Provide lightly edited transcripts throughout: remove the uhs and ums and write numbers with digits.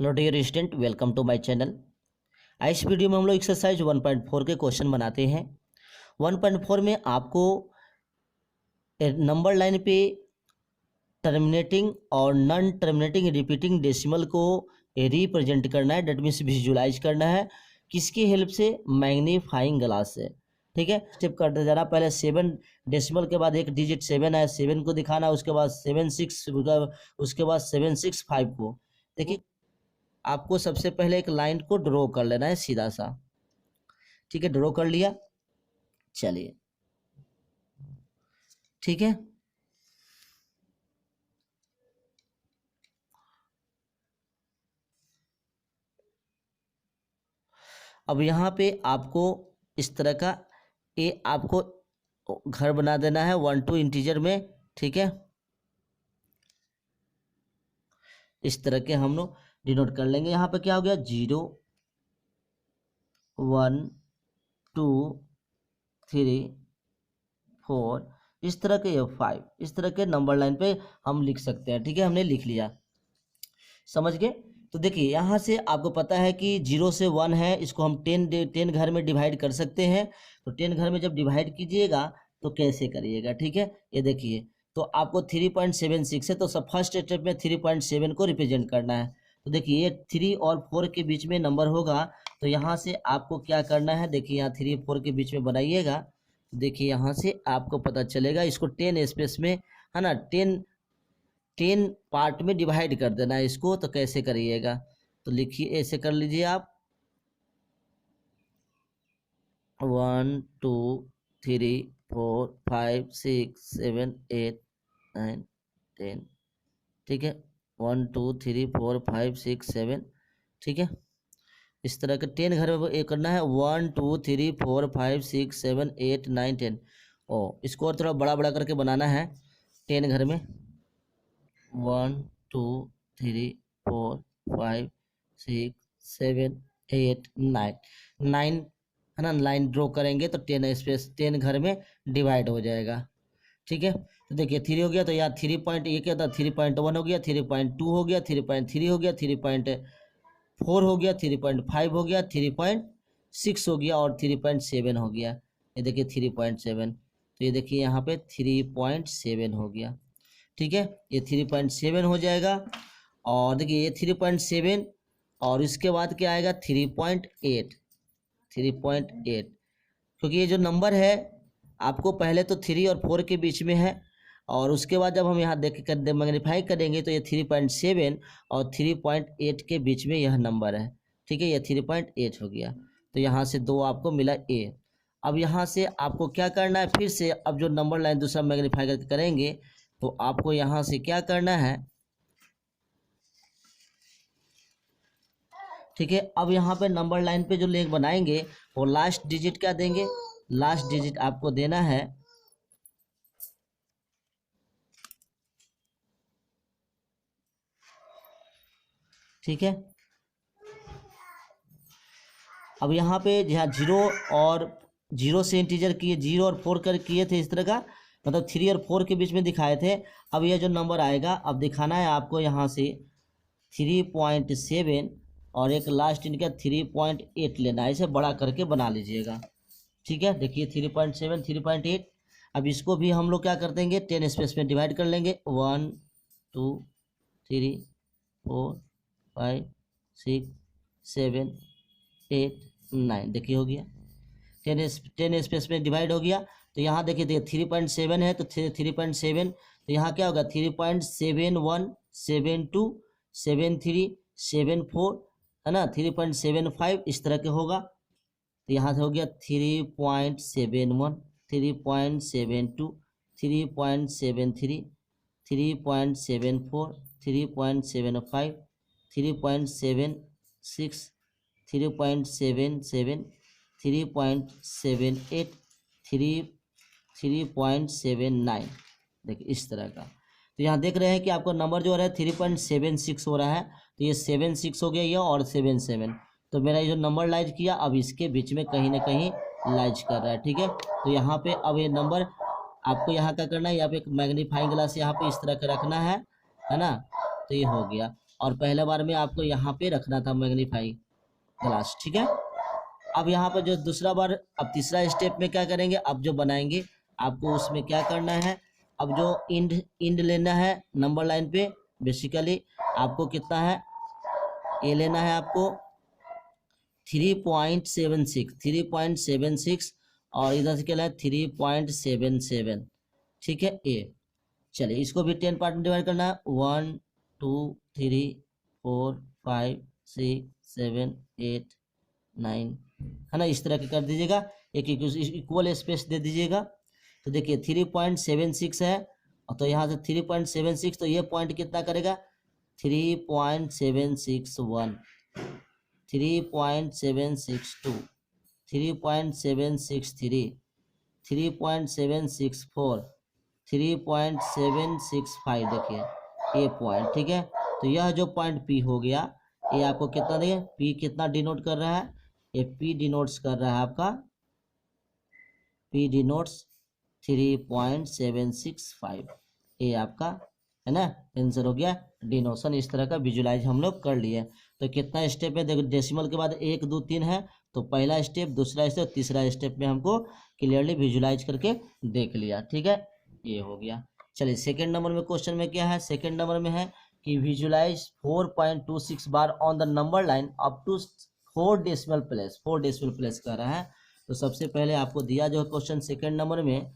Hello dear student, welcome to my channel. आज इस video में हम लोग एक्सरसाइज 1.4 के क्वेश्चन बनाते हैं। 1.4 में आपको नंबर लाइन पे टर्मिनेटिंग और नॉन टर्मिनेटिंग रिपीटिंग डेसिमल को रिप्रेजेंट करना है, डेट मीन्स विजुलाइज करना है। किसकी हेल्प से? मैग्नीफाइंग ग्लास से। ठीक है, स्टेप करते जाना। पहले 7 डेसिमल के बाद एक डिजिट 7 है, 7 को दिखाना, उसके बाद 7 6, उसके बाद 7 6 5 को। देखिए, आपको सबसे पहले एक लाइन को ड्रॉ कर लेना है सीधा सा। ठीक है, ड्रॉ कर लिया। चलिए, ठीक है। अब यहाँ पे आपको इस तरह का आपको घर बना देना है 1 2 इंटीजर में। ठीक है, इस तरह के हम लोग डिनोट कर लेंगे। यहाँ पे क्या हो गया? 0 1 2 3 4, इस तरह के 5, इस तरह के नंबर लाइन पे हम लिख सकते हैं। ठीक है, हमने लिख लिया, समझ गए। तो देखिए, यहाँ से आपको पता है कि 0 से 1 है, इसको हम 10 घर में डिवाइड कर सकते हैं। तो 10 घर में जब डिवाइड कीजिएगा तो कैसे करिएगा? ठीक है, ये देखिए, तो आपको 3.76 है, तो सब फर्स्ट स्टेप में 3.7 को रिप्रेजेंट करना है। तो देखिए, ये 3 और 4 के बीच में नंबर होगा, तो यहाँ से आपको क्या करना है? देखिए, यहाँ 3 4 के बीच में बनाइएगा। देखिए, यहाँ से आपको पता चलेगा, इसको 10 स्पेस में, है ना, 10 पार्ट में डिवाइड कर देना है इसको। तो कैसे करिएगा? तो लिखिए, ऐसे कर लीजिए आप, 1 2 3 4 5 6 7 8 9 10। ठीक है, 1 2 3 4 5 6 7। ठीक है, इस तरह के 10 घर में ये करना है, 1 2 3 4 5 6 7 8 9 10। ओ, इसको और थोड़ा बड़ा बड़ा करके बनाना है 10 घर में, 1 2 3 4 5 6 7 8 9 9, है ना। लाइन ड्रॉ करेंगे तो 10 स्पेस 10 घर में डिवाइड हो जाएगा। ठीक है, तो देखिए 3 हो गया, तो यहाँ 3 पॉइंट, ये क्या था? 3.1 हो गया, 3.2 हो गया, 3.3 हो गया, 3.4 हो गया, 3.5 हो गया, 3.6 हो गया और 3.7 हो गया। ये देखिए 3.7, तो ये देखिए यहाँ पे 3.7 हो गया। ठीक है, ये 3.7 हो जाएगा। और देखिए, ये 3.7 और इसके बाद क्या आएगा? 3.8। 3.8, क्योंकि ये जो नंबर है आपको पहले तो 3 और 4 के बीच में है, और उसके बाद जब हम यहाँ देख कर मैग्नीफाई करेंगे तो ये 3.7 और 3.8 के बीच में यह नंबर है। ठीक है, ये 3.8 हो गया, तो यहाँ से 2 आपको मिला ए। अब यहाँ से आपको क्या करना है? फिर से अब जो नंबर लाइन दूसरा मैग्नीफाई करके करेंगे, तो आपको यहाँ से क्या करना है? ठीक है, अब यहाँ पे नंबर लाइन पे जो लेख बनाएंगे वो लास्ट डिजिट क्या देंगे? लास्ट डिजिट आपको देना है, ठीक है। अब यहाँ पे जहाँ 0 से इंटीजर किए, 0 और 4 कर किए थे इस तरह का, मतलब 3 और 4 के बीच में दिखाए थे। अब यह जो नंबर आएगा, अब दिखाना है आपको यहाँ से 3.7 और एक लास्ट इनका 3.8 लेना है, इसे बड़ा करके बना लीजिएगा। ठीक है, देखिए 3.7 3.8। अब इसको भी हम लोग क्या कर देंगे? 10 स्पेस में डिवाइड कर लेंगे, 1 2 3 4 5 6 7 8 9। देखिए हो गया, 10 स्पेस में डिवाइड हो गया। तो यहाँ देखिए 3.7 है, तो 3.7, तो यहाँ क्या होगा? 3.71 72 73 74, है ना, 3.75 इस तरह के होगा। तो यहाँ से हो गया 3.71 3.72 3.73 3.74 3.75 3.76 3.77 3.78 3.79। देखिए इस तरह का। तो यहाँ देख रहे हैं कि आपको नंबर जो हो रहा है 3.76 हो रहा है, तो ये 76 हो गया ये, और 7 तो मेरा ये जो नंबर लाइज किया, अब इसके बीच में कहीं ना कहीं लाइज कर रहा है। ठीक है, तो यहाँ पे अब ये नंबर आपको यहाँ क्या करना है? यहाँ पे एक मैग्नीफाइंग ग्लास यहाँ पे इस तरह का रखना है ना। तो ये हो गया। और पहले बार में आपको यहाँ पे रखना था मैग्नीफाई ग्लास, ठीक है। अब यहाँ पर जो दूसरा बार, अब तीसरा स्टेप में क्या करेंगे, अब जो बनाएंगे आपको उसमें क्या करना है, अब जो इंड इंड लेना है नंबर लाइन पे, बेसिकली आपको कितना है, ये लेना है आपको 3.76 और इधर से क्या है 3.77, ठीक है। ए चलिए इसको भी 10 पार्ट में डिवाइड करना है, 1 2 3 4 5 6 7 8 9, है ना, इस तरह के कर दीजिएगा, एक इक्वल स्पेस दे दीजिएगा। तो देखिए 3.76 है, तो यहाँ से 3.76, तो ये पॉइंट कितना करेगा 3.761, 3.762, 3.763, 3.764, 3.765, देखिए ये पॉइंट, ठीक है। तो यह जो पॉइंट पी हो गया, ये आपको कितना देगा, पी कितना डिनोट कर रहा है, ये पी डिनोट्स कर रहा है आपका, पी डिनोट्स 3.765, ये आपका है ना आंसर हो गया डिनोशन। इस तरह का विजुलाइज हम लोग कर लिए। तो कितना स्टेप है, देखो डेसिमल के बाद 1 2 3 है, तो पहला स्टेप, दूसरा स्टेप, तीसरा स्टेप में हमको क्लियरली विजुलाइज करके देख लिया, ठीक है, ये हो गया। चलिए सेकंड नंबर में क्वेश्चन में क्या है, सेकंड नंबर में है कि विजुलाइज 4.26 बार on the number line up to 4 decimal place, 4 decimal place कर रहा है। तो सबसे पहले आपको दिया जो क्वेश्चन सेकंड नंबर में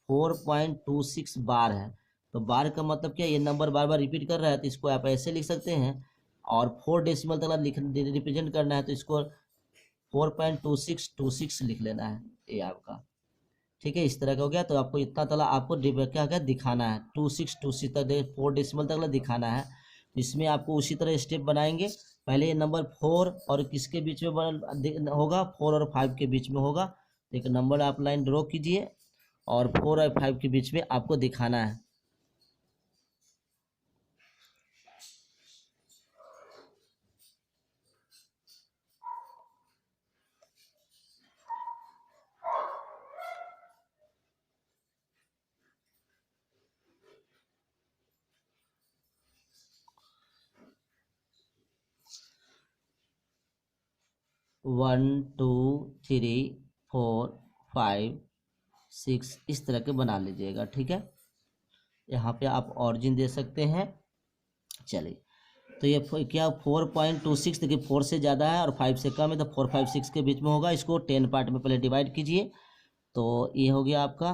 4.26 बार है, तो बार का मतलब क्या, ये नंबर बार बार रिपीट कर रहा है, तो इसको आप ऐसे लिख सकते हैं, और 4 डेसिमल तक रिप्रेजेंट करना है, तो इसको 4.2626 लिख लेना है, ये आपका, ठीक है, इस तरह का हो गया। तो आपको इतना तला आपको क्या क्या दिखाना है, 2626 तक 4 डेसिमल तक दिखाना है। तो इसमें आपको उसी तरह स्टेप बनाएंगे, पहले ये नंबर 4 और किसके बीच में होगा, 4 और 5 के बीच में होगा। तो एक नंबर आप लाइन ड्रॉ कीजिए और 4 और 5 के बीच में आपको दिखाना है। One two three four five six, इस तरह के बना लीजिएगा, ठीक है। यहाँ पे आप ऑरिजिन दे सकते हैं। चलिए तो ये क्या 4.26, देखिए 4 से ज़्यादा है और 5 से कम है, तो 4 5 6 के बीच में होगा। इसको 10 पार्ट में पहले डिवाइड कीजिए, तो ये हो गया आपका,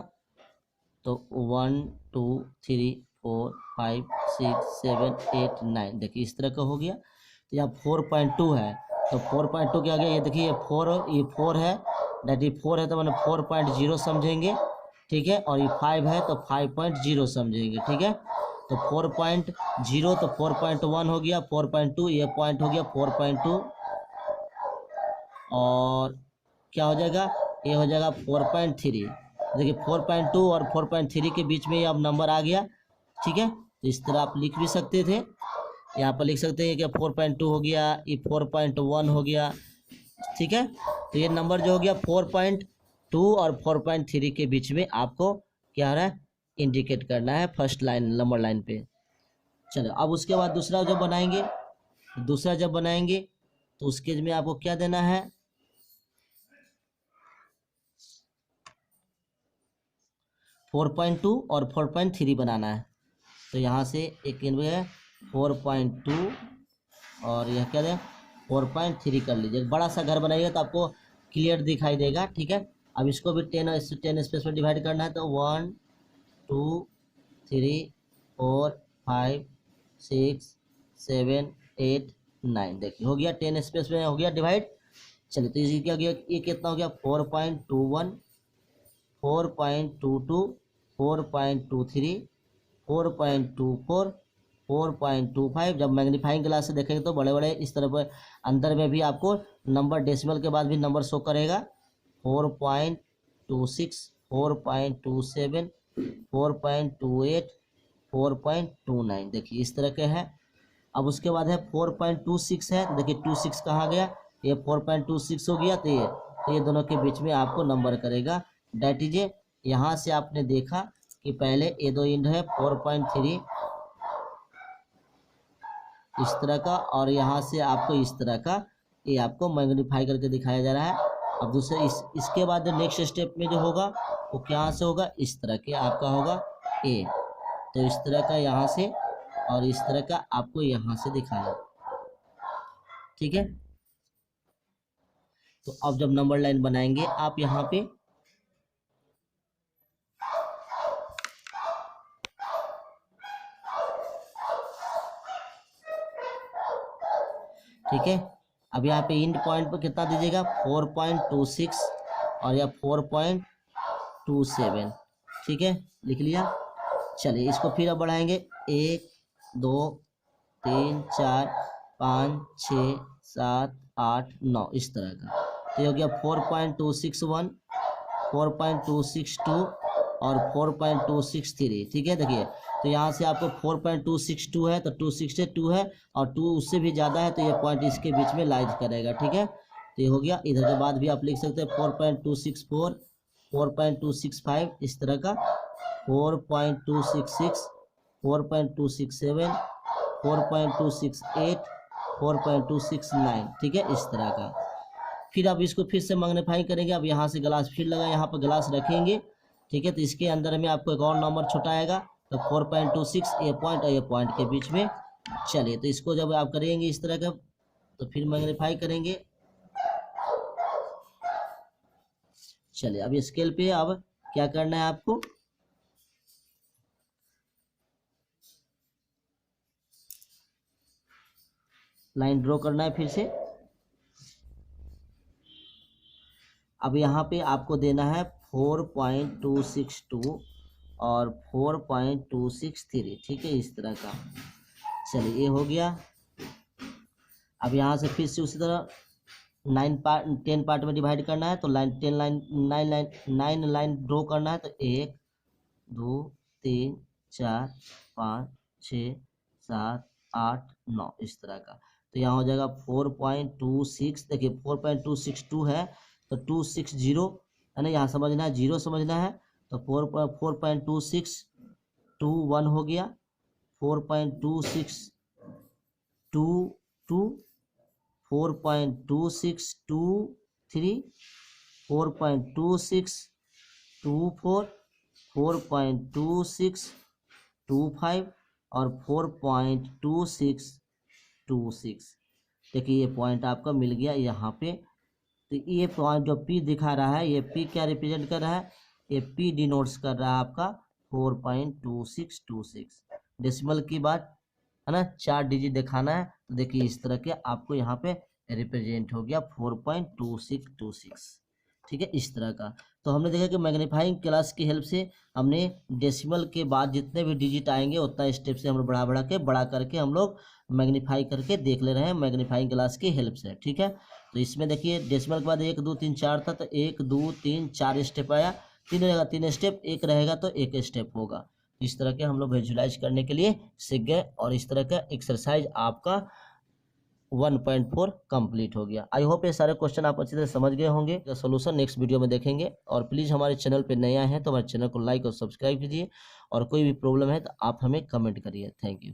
तो 1 2 3 4 5 6 7 8 9, देखिए इस तरह का हो गया। तो यहाँ 4.2 है, तो 4.2 क्या आ गया, ये देखिए ये 4 है, डेट ये 4 है, तो मैंने 4.0 समझेंगे, ठीक है। और ये 5 है तो 5.0 समझेंगे, ठीक है। तो 4.0 तो 4.1 हो गया, 4.2 ये पॉइंट हो गया 4.2, और क्या हो जाएगा, ये हो जाएगा 4.3। देखिए 4.2 और 4.3 के बीच में ये अब नंबर आ गया, ठीक है। तो इस तरह आप लिख भी सकते थे, यहाँ पर लिख सकते हैं कि 4.2 हो गया, ये 4.1 हो गया, ठीक है। तो ये नंबर जो हो गया 4.2 और 4.3 के बीच में आपको क्या हो रहा है, इंडिकेट करना है फर्स्ट लाइन नंबर लाइन पे। चलो अब उसके बाद दूसरा जब बनाएंगे, तो उसके में आपको क्या देना है, 4.2 और 4.3 बनाना है। तो यहाँ से एक है 4.2 और यह क्या है 4.3 कर लीजिए। बड़ा सा घर बनाइएगा तो आपको क्लियर दिखाई देगा, ठीक है। अब इसको भी 10 स्पेस में डिवाइड करना है, तो 1 2 3 4 5 6 7 8 9, देखिए हो गया 10 स्पेस में हो गया डिवाइड। चलिए तो इसी क्या हो गया, ये कितना हो गया 4.21 4.22 4.23 4.24 4.25। जब मैग्नीफाइंग ग्लास से देखेंगे तो बड़े बड़े इस तरफ अंदर में भी आपको नंबर डेसिमल के बाद भी नंबर शो करेगा, 4.26 4.27 4.28 4.29, देखिए इस तरह के है। अब उसके बाद है 4.26 है, देखिए 26 कहाँ गया, ये 4.26 हो गया, तो ये दोनों के बीच में आपको नंबर करेगा। डेट इज यहाँ से आपने देखा कि पहले ये दो इंड है 4.3 इस तरह का, और यहाँ से आपको इस तरह का ये आपको मैग्नीफाई करके दिखाया जा रहा है। अब दूसरे इसके बाद नेक्स्ट स्टेप में जो होगा वो क्या से होगा, इस तरह के आपका होगा ए, तो इस तरह का यहाँ से और इस तरह का आपको यहाँ से दिखाना, ठीक है। तो अब जब नंबर लाइन बनाएंगे आप यहाँ पे, ठीक है। अब यहाँ पे इंड पॉइंट पर कितना दीजिएगा, 4.26 और या 4.27, ठीक है, लिख लिया। चलिए इसको फिर अब बढ़ाएंगे, 1 2 3 4 5 6 7 8 9 इस तरह का। तो ये हो गया 4.261, 4.262 और 4.263, ठीक है। देखिए तो यहाँ से आपको 4.262 है तो 262 है और 2 उससे भी ज़्यादा है तो ये पॉइंट इसके बीच में लाइज करेगा, ठीक है। तो ये हो गया। इधर के बाद भी आप लिख सकते हैं 4.264, 4.265 इस तरह का, 4.266, 4.267, 4.268, 4.269, ठीक है, इस तरह का। फिर आप इसको फिर से मैग्नीफाई करेंगे। अब यहाँ से ग्लास फिर लगा, यहाँ पर ग्लास रखेंगे, ठीक है। तो इसके अंदर में आपको एक और नंबर छोटा आएगा, तो 4.26 ये पॉइंट और ये पॉइंट के बीच में। चलिए तो इसको जब आप करेंगे इस तरह का तो फिर मैग्नीफाई करेंगे। चलिए अब स्केल पे अब क्या करना है आपको, लाइन ड्रॉ करना है फिर से। अब यहाँ पे आपको देना है 4.262 और 4.263, ठीक है, इस तरह का। चलिए ये हो गया। अब यहाँ से फिर से उसी तरह 10 पार्ट में डिवाइड करना है, तो लाइन 9 लाइन ड्रॉ करना है। तो 1 2 3 4 5 6 7 8 9 इस तरह का। तो यहाँ हो जाएगा 4.26, देखिए 4.262 है तो 260 है ना, यहाँ समझना है, 0 समझना है। तो 4.26 2 1 हो गया, 4.26 2 2, 4.26 2 3, 4.26 2 4, 4.26 2 5 और 4.26 2 6। देखिए ये पॉइंट आपका मिल गया यहाँ पे। तो ये पॉइंट जो P दिखा रहा है, ये P क्या रिप्रेजेंट कर रहा है, ये P डिनोट्स कर रहा है आपका 4.2626। डेसिमल की बात है ना, 4 डिजिट दिखाना है। तो देखिए इस तरह के आपको यहाँ पे रिप्रेजेंट हो गया 4.2626, ठीक है, इस तरह का। तो हमने देखा कि मैग्नीफाइंग ग्लास की हेल्प से हमने डेसिमल के बाद जितने भी डिजिट आएंगे उतना स्टेप से हम लोग बड़ा करके हम लोग मैग्नीफाई करके देख ले रहे हैं मैग्नीफाइंग ग्लास की हेल्प से, ठीक है। तो इसमें देखिए डेसिमल के बाद 1 2 3 4 था, तो 1 2 3 4 स्टेप आया, 3 रहेगा 3 स्टेप, 1 रहेगा तो 1 स्टेप होगा। इस तरह के हम लोग विजुलाइज करने के लिए सीख गए और इस तरह का एक्सरसाइज आपका 1.4 कंप्लीट हो गया। आई होप ये सारे क्वेश्चन आप अच्छी तरह समझ गए होंगे। सोल्यूशन नेक्स्ट वीडियो में देखेंगे। और प्लीज़ हमारे चैनल पे नए आए हैं तो हमारे चैनल को लाइक और सब्सक्राइब कीजिए, और कोई भी प्रॉब्लम है तो आप हमें कमेंट करिए। Thank you.